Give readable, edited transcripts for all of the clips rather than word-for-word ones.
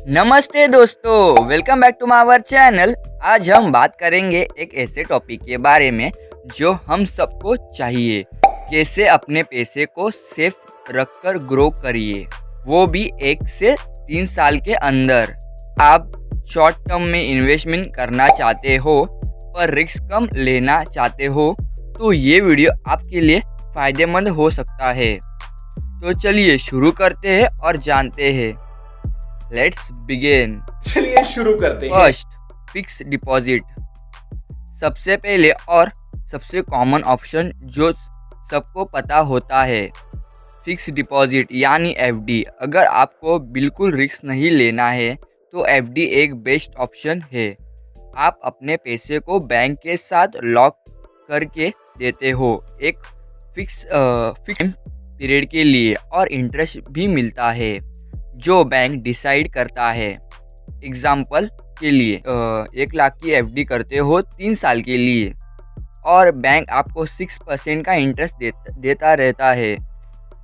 नमस्ते दोस्तों, welcome back to my our channel. आज हम बात करेंगे एक ऐसे टॉपिक के बारे में जो हम सबको चाहिए, कैसे अपने पैसे को सेफ रखकर ग्रो करिए, वो भी 1 से 3 साल के अंदर। आप शॉर्ट टर्म में इन्वेस्टमेंट करना चाहते हो पर रिस्क कम लेना चाहते हो तो ये वीडियो आपके लिए फ़ायदेमंद हो सकता है। तो चलिए शुरू करते हैं और जानते हैं। Let's begin. चलिए शुरू करते हैं। First, fix deposit. सबसे पहले और सबसे कॉमन ऑप्शन जो सबको पता होता है, फिक्स डिपॉजिट यानी एफडी। अगर आपको बिल्कुल रिस्क नहीं लेना है तो एफडी एक बेस्ट ऑप्शन है। आप अपने पैसे को बैंक के साथ लॉक करके देते हो एक फिक्स पीरियड के लिए और इंटरेस्ट भी मिलता है जो बैंक डिसाइड करता है। एग्जाम्पल के लिए 1 लाख की एफडी करते हो 3 साल के लिए और बैंक आपको 6% का इंटरेस्ट देता रहता है,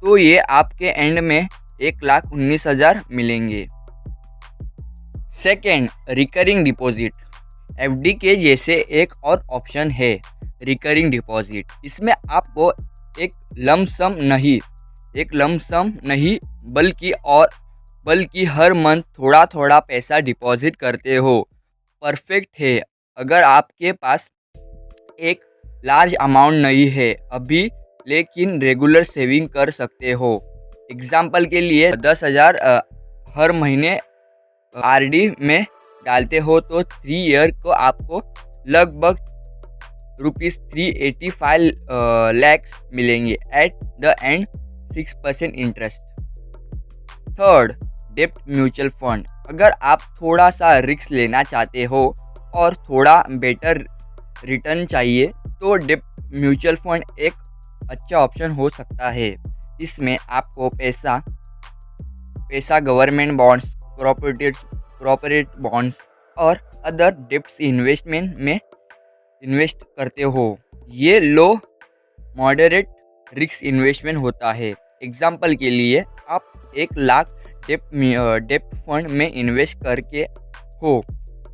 तो ये आपके एंड में 1,19,000 मिलेंगे। Second, recurring deposit. एफडी के जैसे एक और ऑप्शन है रिकरिंग डिपॉजिट। इसमें आपको एक लंप सम नहीं बल्कि हर मंथ थोड़ा थोड़ा पैसा डिपॉजिट करते हो। परफेक्ट है अगर आपके पास एक लार्ज अमाउंट नहीं है अभी, लेकिन रेगुलर सेविंग कर सकते हो। एग्जाम्पल के लिए 10,000 हर महीने आरडी में डालते हो तो 3 ईयर को आपको लगभग ₹385 लैक्स मिलेंगे at the end 6% interest. Third, डेब्ट म्यूचुअल फंड। अगर आप थोड़ा सा रिस्क लेना चाहते हो और थोड़ा बेटर रिटर्न चाहिए तो डेब्ट म्यूचुअल फंड एक अच्छा ऑप्शन हो सकता है। इसमें आपको पैसा गवर्नमेंट बॉन्ड्स, कॉर्पोरेट बॉन्ड्स और अदर डेब्ट्स इन्वेस्टमेंट में इन्वेस्ट करते हो। ये लो मॉडरेट रिस्क इन्वेस्टमेंट होता है। एग्जाम्पल के लिए आप 1 लाख डेब्ट फंड में इन्वेस्ट करके हो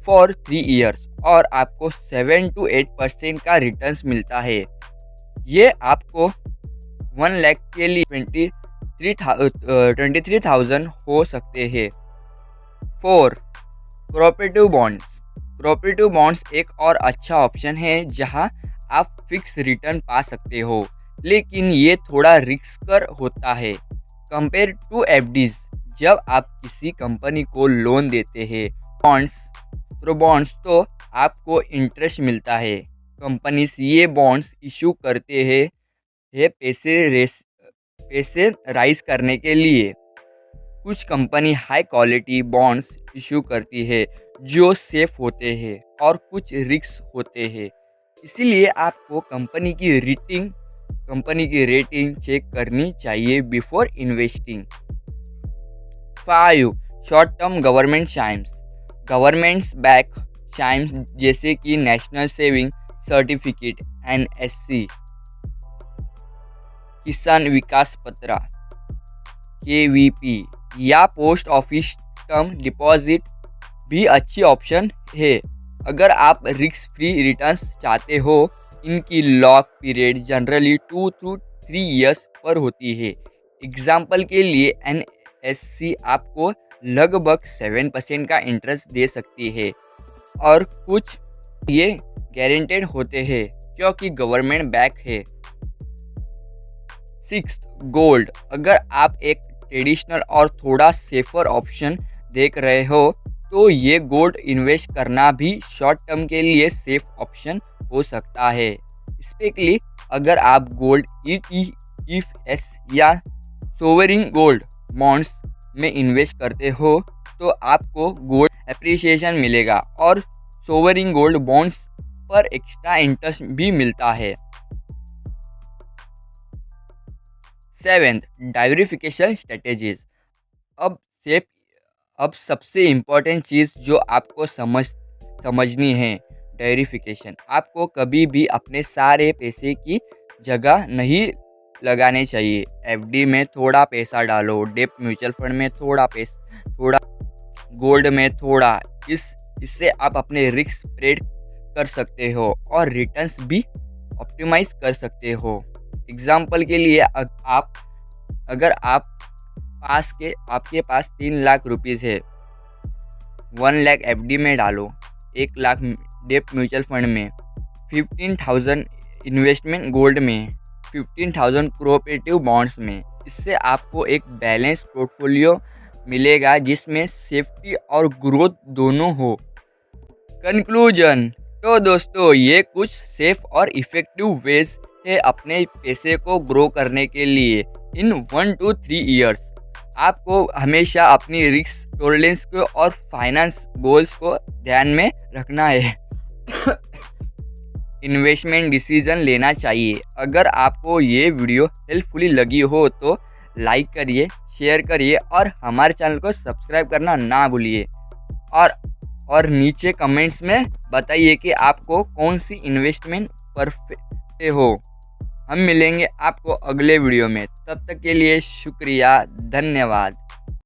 फॉर 3 इयर्स और आपको 7 to 8% का रिटर्न्स मिलता है। ये आपको 1 लाख के लिए 23,000 हो सकते हैं। 4, कोऑपरेटिव बॉन्ड्स एक और अच्छा ऑप्शन है जहां आप फिक्स रिटर्न पा सकते हो, लेकिन ये थोड़ा रिस्कर होता है कंपेयर टू एफडीज। जब आप किसी कंपनी को लोन देते हैं बॉन्ड्स तो आपको इंटरेस्ट मिलता है। कंपनीज ये बॉन्ड्स इशू करते हैं पैसे राइज करने के लिए। कुछ company high quality bonds issue करती है जो सेफ होते हैं और कुछ रिस्क होते हैं, इसीलिए आपको कंपनी की रेटिंग चेक करनी चाहिए before investing. 5, short term governments back chimes जैसे कि नेशनल सेविंग सर्टिफिकेट NSC, किसान विकास पत्र KVP या पोस्ट ऑफिस टर्म डिपॉजिट भी अच्छी ऑप्शन है। अगर आप रिस्क फ्री रिटर्न्स चाहते हो, इनकी lock period generally 2 to 3 years पर होती है। एग्जाम्पल के लिए NSC आपको लगभग 7% का इंटरेस्ट दे सकती है और कुछ ये गारंटेड होते हैं क्योंकि गवर्नमेंट बैक है। 6, गोल्ड। अगर आप एक ट्रेडिशनल और थोड़ा सेफर ऑप्शन देख रहे हो तो ये गोल्ड इन्वेस्ट करना भी शॉर्ट टर्म के लिए सेफ ऑप्शन हो सकता है, स्पेशली अगर आप गोल्ड ETFs या सोवरिन गोल्ड बॉन्ड्स में इन्वेस्ट करते हो तो आपको गोल्ड एप्रिसिएशन मिलेगा और सोवरिन गोल्ड बॉन्ड्स पर एक्स्ट्रा इंटरेस्ट भी मिलता है। 7, डाइवर्सिफिकेशन स्ट्रेटेजीज। अब सबसे इम्पोर्टेंट चीज़ जो आपको समझनी है, डाइवर्सिफिकेशन। आपको कभी भी अपने सारे पैसे की जगह नहीं लगाने चाहिए। एफडी में थोड़ा पैसा डालो, डेब्ट म्यूचुअल फंड में थोड़ा गोल्ड में थोड़ा। इससे आप अपने रिस्क स्प्रेड कर सकते हो और रिटर्न्स भी ऑप्टिमाइज कर सकते हो। एग्जाम्पल के लिए अगर आपके पास 3 लाख रुपीज़ है, 1 लाख एफडी में डालो, 1 लाख डेप्ट म्यूचुअल फंड में, 15,000 इन्वेस्टमेंट गोल्ड में, 15,000 कोऑपरेटिव बॉन्ड्स में। इससे आपको एक बैलेंस पोर्टफोलियो मिलेगा जिसमें सेफ्टी और ग्रोथ दोनों हो। कंक्लूजन, तो दोस्तों ये कुछ सेफ और इफ़ेक्टिव वेज है अपने पैसे को ग्रो करने के लिए इन 1 to 3 ईयर्स। आपको हमेशा अपनी रिस्क टॉलरेंस को और फाइनेंस गोल्स को ध्यान में रखना है। इन्वेस्टमेंट डिसीजन लेना चाहिए। अगर आपको ये वीडियो हेल्पफुली लगी हो तो लाइक करिए, शेयर करिए और हमारे चैनल को सब्सक्राइब करना ना भूलिए। और नीचे कमेंट्स में बताइए कि आपको कौन सी इन्वेस्टमेंट परफेक्ट हो। हम मिलेंगे आपको अगले वीडियो में, तब तक के लिए शुक्रिया, धन्यवाद।